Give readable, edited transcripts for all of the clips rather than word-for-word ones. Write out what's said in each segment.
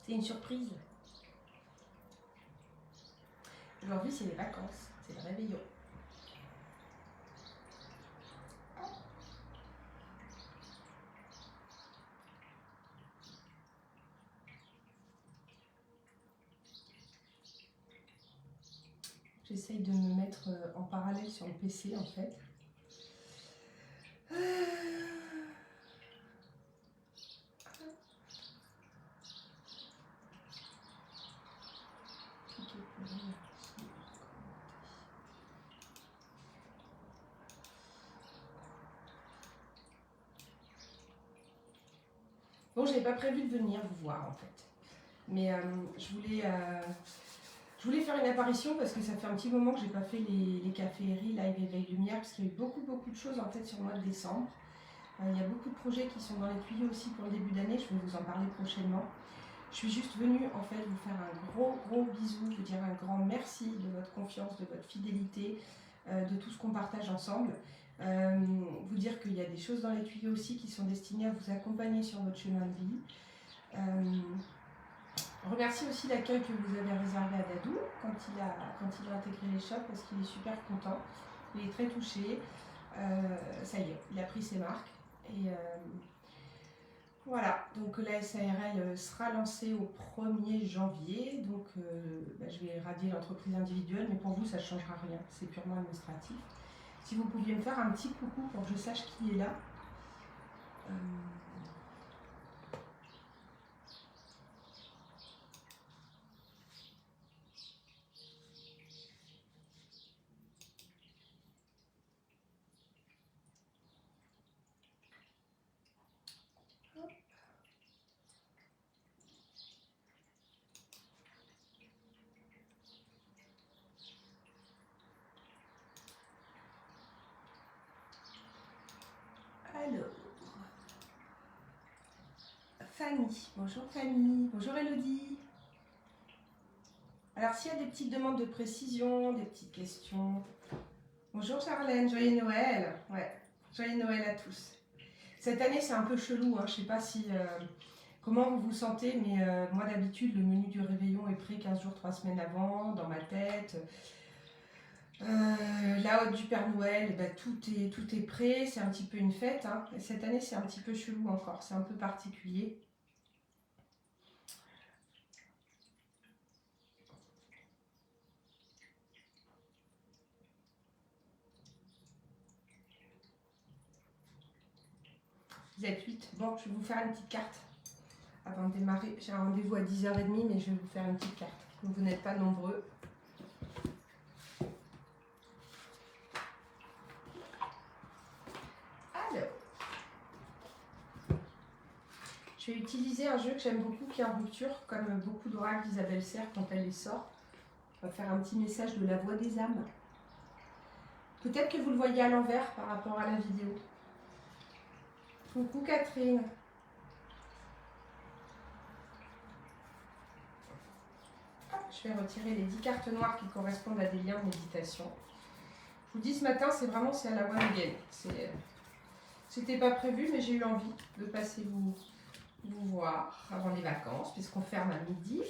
C'est une surprise. Aujourd'hui, c'est les vacances. C'est le réveillon. J'essaye de me mettre en parallèle sur le PC en fait. Bon, j'avais pas prévu de venir vous voir en fait. Mais je voulais faire une apparition parce que ça fait un petit moment que j'ai pas fait les caféeries, live éveil lumière, parce qu'il y a eu beaucoup de choses en fait sur le mois de décembre. Il y a beaucoup de projets qui sont dans les tuyaux aussi pour le début d'année, je vais vous en parler prochainement. Je suis juste venue en fait vous faire un gros bisou, vous dire un grand merci de votre confiance, de votre fidélité, de tout ce qu'on partage ensemble. Vous dire qu'il y a des choses dans les tuyaux aussi qui sont destinées à vous accompagner sur votre chemin de vie. Remercie aussi l'accueil que vous avez réservé à Dadou quand il a intégré les shops parce qu'il est super content, il est très touché. Ça y est, il a pris ses marques et voilà, donc la SARL sera lancée au 1er janvier, donc je vais radier l'entreprise individuelle, mais pour vous ça ne changera rien, c'est purement administratif. Si vous pouviez me faire un petit coucou pour que je sache qui est là. Alors, Fanny, bonjour Fanny, bonjour Elodie. Alors s'il y a des petites demandes de précision, des petites questions. Bonjour Charlène, joyeux Noël. Ouais, joyeux Noël à tous. Cette année c'est un peu chelou, hein. Je sais pas si comment vous vous sentez, mais moi d'habitude le menu du réveillon est prêt 15 jours, 3 semaines avant, dans ma tête. La hotte du Père Noël, tout est prêt, c'est un petit peu une fête, hein. Et cette année c'est un petit peu chelou encore, c'est un peu particulier. Vous êtes 8. Bon, je vais vous faire une petite carte avant de démarrer. J'ai un rendez-vous à 10h30, mais je vais vous faire une petite carte. Donc vous n'êtes pas nombreux. Alors, je vais utiliser un jeu que j'aime beaucoup qui est en rupture, comme beaucoup d'oracles d'Isabelle Serre quand elle les sort. On va faire un petit message de la voix des âmes. Peut-être que vous le voyez à l'envers par rapport à la vidéo. Coucou Catherine. Je vais retirer les 10 cartes noires qui correspondent à des liens de méditation. Je vous dis ce matin, c'est à la one again. C'était pas prévu, mais j'ai eu envie de passer vous voir avant les vacances, puisqu'on ferme à midi.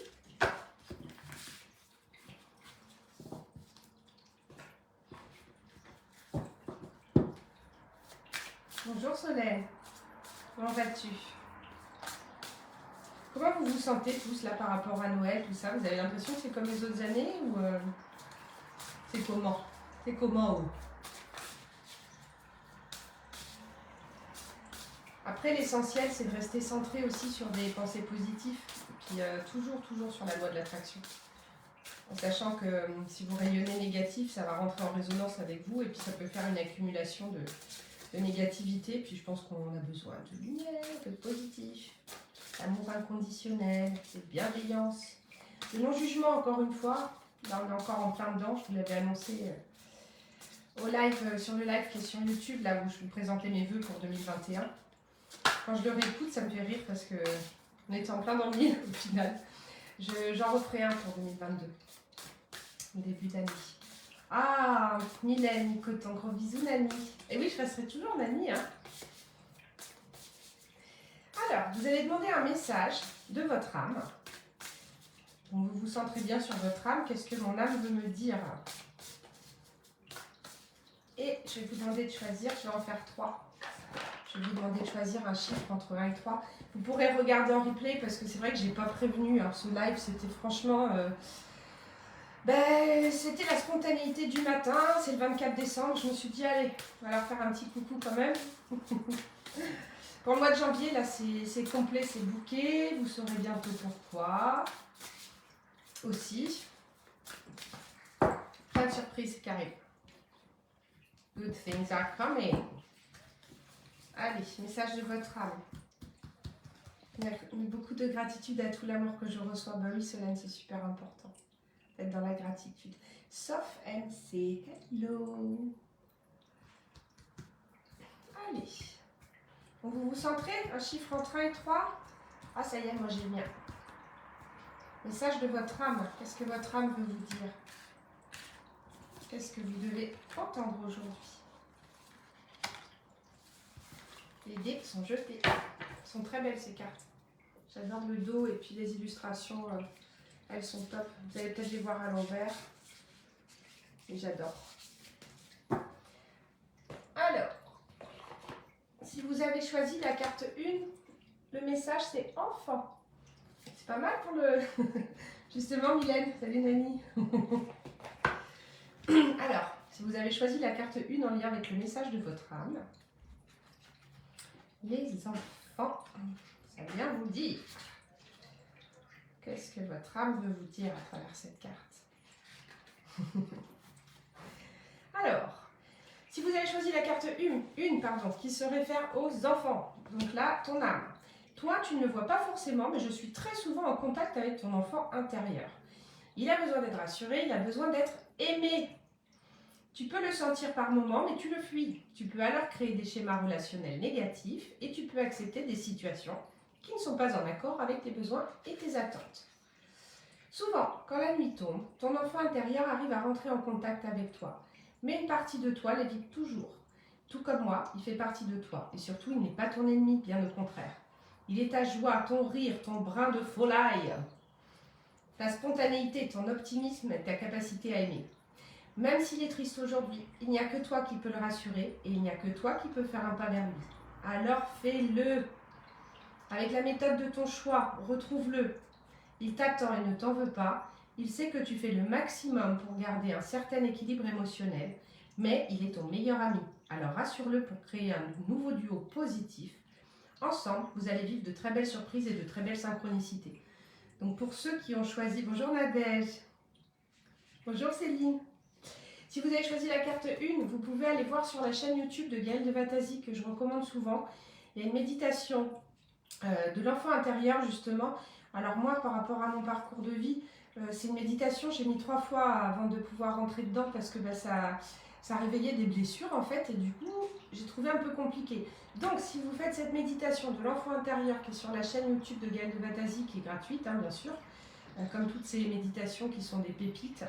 Bonjour Solène, comment vas-tu? Comment vous vous sentez tous là par rapport à Noël, tout ça? Vous avez l'impression que c'est comme les autres années ou c'est comment? C'est comment? Après, l'essentiel, c'est de rester centré aussi sur des pensées positives, et puis toujours sur la loi de l'attraction. En sachant que si vous rayonnez négatif, ça va rentrer en résonance avec vous, et puis ça peut faire une accumulation de négativité. Puis je pense qu'on a besoin de lumière, de positif, d'amour inconditionnel, de bienveillance, de non-jugement, encore une fois. Là, on est encore en plein dedans, je vous l'avais annoncé au live, sur le live qui est sur YouTube, là où je vous présentais mes vœux pour 2021. Quand je le réécoute, ça me fait rire parce qu'on était en plein dans le mille au final. J'en referai un pour 2022, au début d'année. Ah, Mylène, Coton, gros bisous Nani. Et oui, je passerai toujours Nani. Hein. Alors, vous allez demander un message de votre âme Donc vous vous centrez bien sur votre âme. Qu'est-ce que mon âme veut me dire? Et je vais vous demander de choisir, je vais en faire 3. Je vais vous demander de choisir un chiffre entre 1 et 3. Vous pourrez regarder en replay parce que c'est vrai que je n'ai pas prévenu. Alors, ce live, c'était franchement... c'était la spontanéité du matin. C'est le 24 décembre. Je me suis dit, allez, on va leur faire un petit coucou quand même. Pour le mois de janvier, là, c'est complet, c'est booké. Vous saurez bientôt pourquoi. Aussi. Plein de surprises qui arrivent. Good things are coming. Allez, message de votre âme. Il y a beaucoup de gratitude à tout l'amour que je reçois. Bah oui, Solène, c'est super important d'être dans la gratitude. Sauf MC, hello. Allez. Donc vous vous centrez, un chiffre entre 1 et 3. Ah, ça y est, moi j'ai bien. Message de votre âme. Qu'est-ce que votre âme veut vous dire? Qu'est-ce que vous devez entendre aujourd'hui? Les dés sont jetés. Elles sont très belles ces cartes. J'adore le dos et puis les illustrations, elles sont top. Vous allez peut-être les voir à l'envers. Et j'adore. Alors, si vous avez choisi la carte 1, le message c'est enfant. C'est pas mal pour le... Justement, Mylène, salut Nani. Alors, si vous avez choisi la carte 1 en lien avec le message de votre âme, les enfants, ça vient vous dire. Qu'est-ce que votre âme veut vous dire à travers cette carte? Alors, si vous avez choisi la carte 1, qui se réfère aux enfants, donc là, ton âme. Toi, tu ne le vois pas forcément, mais je suis très souvent en contact avec ton enfant intérieur. Il a besoin d'être rassuré, il a besoin d'être aimé. Tu peux le sentir par moments, mais tu le fuis. Tu peux alors créer des schémas relationnels négatifs et tu peux accepter des situations qui ne sont pas en accord avec tes besoins et tes attentes. Souvent, quand la nuit tombe, ton enfant intérieur arrive à rentrer en contact avec toi. Mais une partie de toi l'évite toujours. Tout comme moi, il fait partie de toi. Et surtout, il n'est pas ton ennemi, bien au contraire. Il est ta joie, ton rire, ton brin de folie, ta spontanéité, ton optimisme et ta capacité à aimer. Même s'il est triste aujourd'hui, il n'y a que toi qui peux le rassurer et il n'y a que toi qui peux faire un pas vers lui. Alors fais-le. Avec la méthode de ton choix, retrouve-le. Il t'attend et ne t'en veut pas. Il sait que tu fais le maximum pour garder un certain équilibre émotionnel, mais il est ton meilleur ami. Alors rassure-le pour créer un nouveau duo positif. Ensemble, vous allez vivre de très belles surprises et de très belles synchronicités. Donc pour ceux qui ont choisi... Bonjour Nadège. Bonjour Céline. Si vous avez choisi la carte 1, vous pouvez aller voir sur la chaîne YouTube de Gaëlle de Vatazi que je recommande souvent. Il y a une méditation de l'enfant intérieur justement. Alors moi, par rapport à mon parcours de vie, c'est une méditation, j'ai mis 3 fois avant de pouvoir rentrer dedans parce que ça réveillait des blessures en fait et du coup, j'ai trouvé un peu compliqué. Donc si vous faites cette méditation de l'enfant intérieur qui est sur la chaîne YouTube de Gaëlle de Vatazi, qui est gratuite hein, bien sûr, comme toutes ces méditations qui sont des pépites,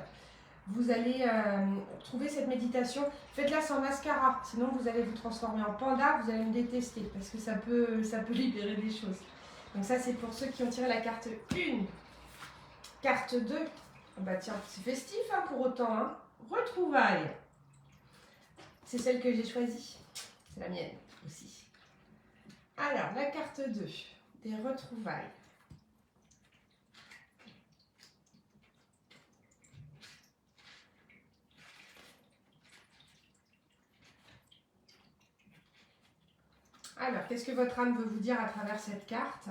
vous allez trouver cette méditation. Faites-la sans mascara, sinon vous allez vous transformer en panda, vous allez me détester parce que ça peut libérer des choses. Donc ça c'est pour ceux qui ont tiré la carte 1. Carte 2, bah tiens, c'est festif hein, pour autant. Hein. Retrouvailles. C'est celle que j'ai choisie. C'est la mienne aussi. Alors, la carte 2, des retrouvailles. Alors, qu'est-ce que votre âme veut vous dire à travers cette carte?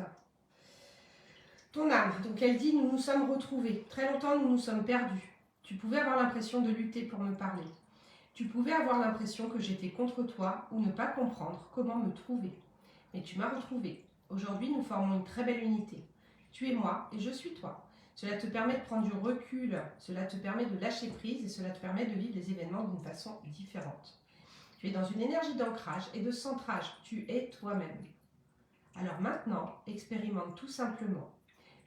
Ton âme, donc elle dit, nous nous sommes retrouvés. Très longtemps, nous nous sommes perdus. Tu pouvais avoir l'impression de lutter pour me parler. Tu pouvais avoir l'impression que j'étais contre toi ou ne pas comprendre comment me trouver. Mais tu m'as retrouvé. Aujourd'hui, nous formons une très belle unité. Tu es moi et je suis toi. Cela te permet de prendre du recul, cela te permet de lâcher prise et cela te permet de vivre les événements d'une façon différente. Tu es dans une énergie d'ancrage et de centrage. Tu es toi-même. Alors maintenant, expérimente tout simplement.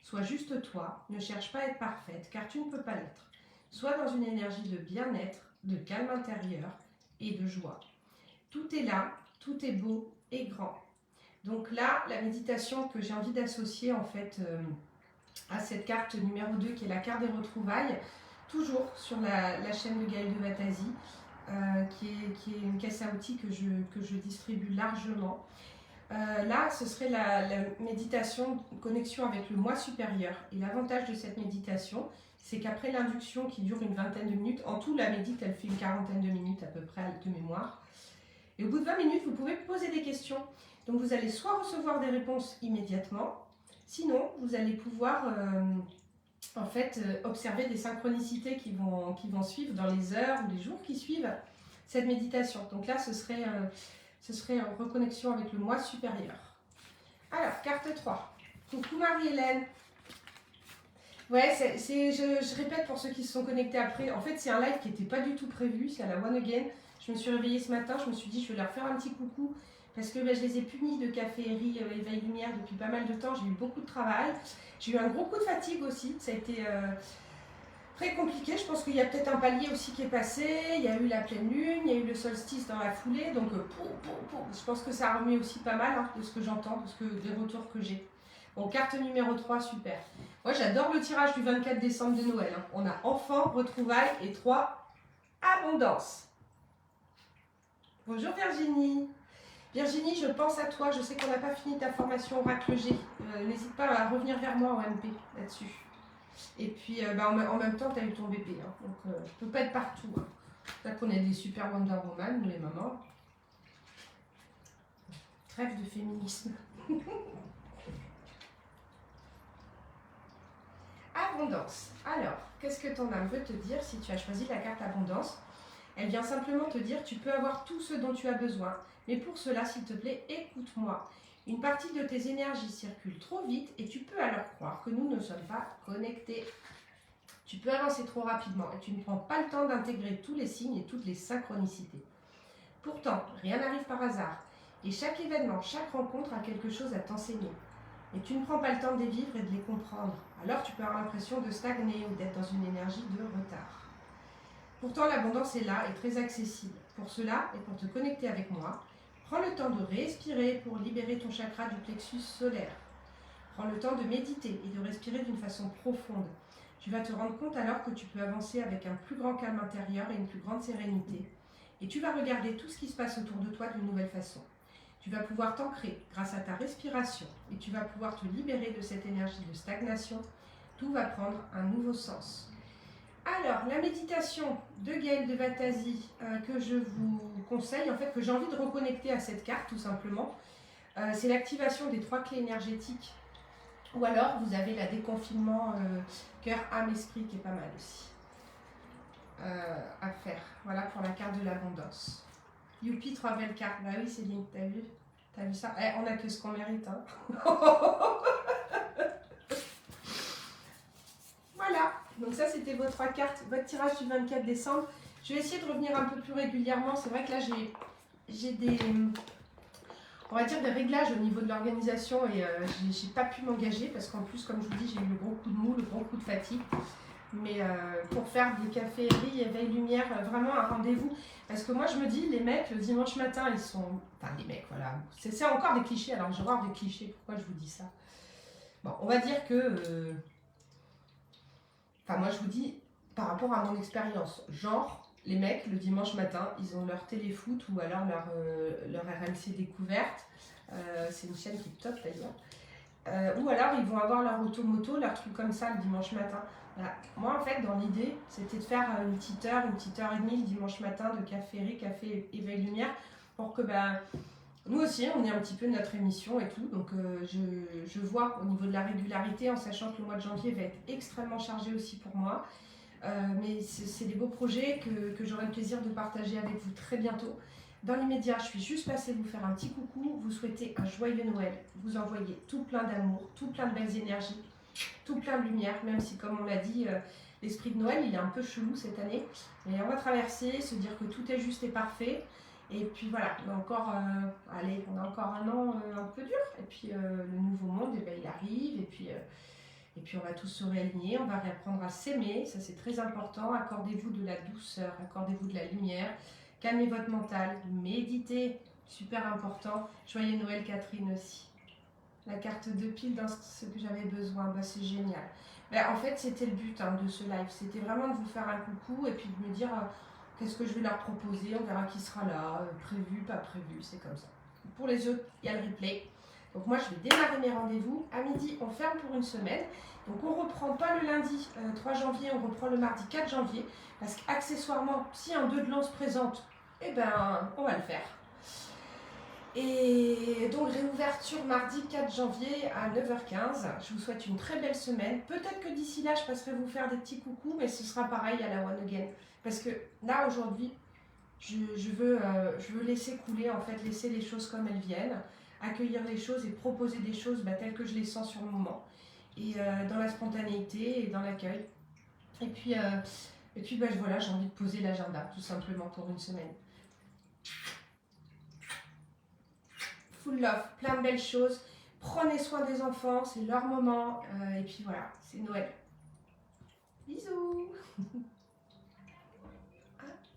Sois juste toi, ne cherche pas à être parfaite car tu ne peux pas l'être. Sois dans une énergie de bien-être, de calme intérieur et de joie. Tout est là, tout est beau et grand. Donc là, la méditation que j'ai envie d'associer en fait à cette carte numéro 2 qui est la carte des retrouvailles, toujours sur la chaîne de Gaëlle de Vatasi, qui est une caisse à outils que je distribue largement. Là, ce serait la méditation connexion avec le moi supérieur. Et l'avantage de cette méditation, c'est qu'après l'induction qui dure une vingtaine de minutes, en tout la médite, elle fait une quarantaine de minutes à peu près de mémoire. Et au bout de 20 minutes, vous pouvez poser des questions. Donc vous allez soit recevoir des réponses immédiatement, sinon vous allez pouvoir observer des synchronicités qui vont suivre dans les heures ou les jours qui suivent cette méditation. Donc là, ce serait en reconnexion avec le moi supérieur. Alors, carte 3. Coucou Marie-Hélène. Ouais, je répète pour ceux qui se sont connectés après. En fait, c'est un live qui n'était pas du tout prévu. C'est à la One Again. Je me suis réveillée ce matin. Je me suis dit, je vais leur faire un petit coucou. Parce que je les ai punis de caféerie, éveil lumière depuis pas mal de temps. J'ai eu beaucoup de travail. J'ai eu un gros coup de fatigue aussi. Ça a été très compliqué. Je pense qu'il y a peut-être un palier aussi qui est passé. Il y a eu la pleine lune, il y a eu le solstice dans la foulée. Donc, je pense que ça a remis aussi pas mal de ce que j'entends, des retours que j'ai. Bon, carte numéro 3, super. Moi, j'adore le tirage du 24 décembre de Noël. On a enfant, retrouvailles et 3, abondance. Bonjour Virginie. Virginie, je pense à toi. Je sais qu'on n'a pas fini ta formation Oracle G. N'hésite pas à revenir vers moi en MP là-dessus. Et puis, en même temps, tu as eu ton bébé. Donc, je ne peux pas être partout. Là qu'on a des super Wonder Woman, nous les mamans. Trêve de féminisme. Abondance. Alors, qu'est-ce que ton âme veut te dire si tu as choisi la carte Abondance? Elle vient simplement te dire tu peux avoir tout ce dont tu as besoin, mais pour cela, s'il te plaît, écoute-moi. Une partie de tes énergies circule trop vite et tu peux alors croire que nous ne sommes pas connectés. Tu peux avancer trop rapidement et tu ne prends pas le temps d'intégrer tous les signes et toutes les synchronicités. Pourtant, rien n'arrive par hasard et chaque événement, chaque rencontre a quelque chose à t'enseigner. Et tu ne prends pas le temps de les vivre et de les comprendre. Alors tu peux avoir l'impression de stagner ou d'être dans une énergie de retard. Pourtant, l'abondance est là et très accessible. Pour cela, et pour te connecter avec moi, prends le temps de respirer pour libérer ton chakra du plexus solaire. Prends le temps de méditer et de respirer d'une façon profonde. Tu vas te rendre compte alors que tu peux avancer avec un plus grand calme intérieur et une plus grande sérénité. Et tu vas regarder tout ce qui se passe autour de toi d'une nouvelle façon. Tu vas pouvoir t'ancrer grâce à ta respiration et tu vas pouvoir te libérer de cette énergie de stagnation. Tout va prendre un nouveau sens. Alors, la méditation de Gaëlle de Vatasi que je vous conseille, en fait, que j'ai envie de reconnecter à cette carte tout simplement, c'est l'activation des 3 clés énergétiques. Ou alors, vous avez la déconfinement cœur, âme, esprit qui est pas mal aussi à faire. Voilà pour la carte de l'abondance. Youpi, 3 belles cartes. Bah oui, Céline, t'as vu? T'as vu ça? On a que ce qu'on mérite. Hein. Voilà. Donc ça, c'était vos 3 cartes, votre tirage du 24 décembre. Je vais essayer de revenir un peu plus régulièrement. C'est vrai que là, j'ai des, on va dire, des réglages au niveau de l'organisation et j'ai pas pu m'engager parce qu'en plus, comme je vous dis, j'ai eu le gros coup de mou, le gros coup de fatigue. Mais pour faire des caféeries, éveil lumière, vraiment un rendez-vous. Parce que moi, je me dis, les mecs, le dimanche matin, ils sont... Enfin, les mecs, voilà. C'est encore des clichés. Alors, j'ai horreur des clichés. Pourquoi je vous dis ça? Bon, on va dire que... Enfin, moi, je vous dis, par rapport à mon expérience, genre, les mecs, le dimanche matin, ils ont leur téléfoot ou alors leur RMC découverte. C'est une chaîne qui est top, d'ailleurs. Ou alors, ils vont avoir leur automoto, leur truc comme ça, le dimanche matin. Voilà. Moi, en fait, dans l'idée, c'était de faire une petite heure et demie le dimanche matin de café éveil lumière pour que nous aussi, on ait un petit peu notre émission et tout. Donc, je vois au niveau de la régularité, en sachant que le mois de janvier va être extrêmement chargé aussi pour moi. Mais c'est des beaux projets que j'aurai le plaisir de partager avec vous très bientôt. Dans l'immédiat, je suis juste passée vous faire un petit coucou, vous souhaiter un joyeux Noël, vous envoyer tout plein d'amour, tout plein de belles énergies, tout plein de lumière, même si, comme on l'a dit, l'esprit de Noël, il est un peu chelou cette année. Mais on va traverser, se dire que tout est juste et parfait. Et puis voilà, on a encore, on a encore un an un peu dur. Et puis le nouveau monde, il arrive. Et puis on va tous se réaligner, on va réapprendre à s'aimer. Ça, c'est très important. Accordez-vous de la douceur, accordez-vous de la lumière. Calmez votre mental, méditez, super important. Joyeux Noël Catherine aussi. La carte de pile dans ce que j'avais besoin, bah, c'est génial. Ben, en fait, c'était le but de ce live. C'était vraiment de vous faire un coucou et puis de me dire qu'est-ce que je vais leur proposer. On verra qui sera là, prévu, pas prévu, c'est comme ça. Pour les autres, il y a le replay. Donc moi, je vais démarrer mes rendez-vous. À midi, on ferme pour une semaine. Donc on reprend pas le lundi 3 janvier, on reprend le mardi 4 janvier. Parce qu'accessoirement, si un 2 de lance présente, eh ben, on va le faire. Et donc réouverture mardi 4 janvier à 9h15. Je vous souhaite une très belle semaine. Peut-être que d'ici là, je passerai vous faire des petits coucous, mais ce sera pareil à la One Again. Parce que là, aujourd'hui, je veux laisser couler, en fait, laisser les choses comme elles viennent, accueillir les choses et proposer des choses telles que je les sens sur le moment. Et dans la spontanéité et dans l'accueil. Et puis voilà, j'ai envie de poser l'agenda, tout simplement, pour une semaine. Full love, plein de belles choses. Prenez soin des enfants, c'est leur moment. Et puis voilà, c'est Noël. Bisous.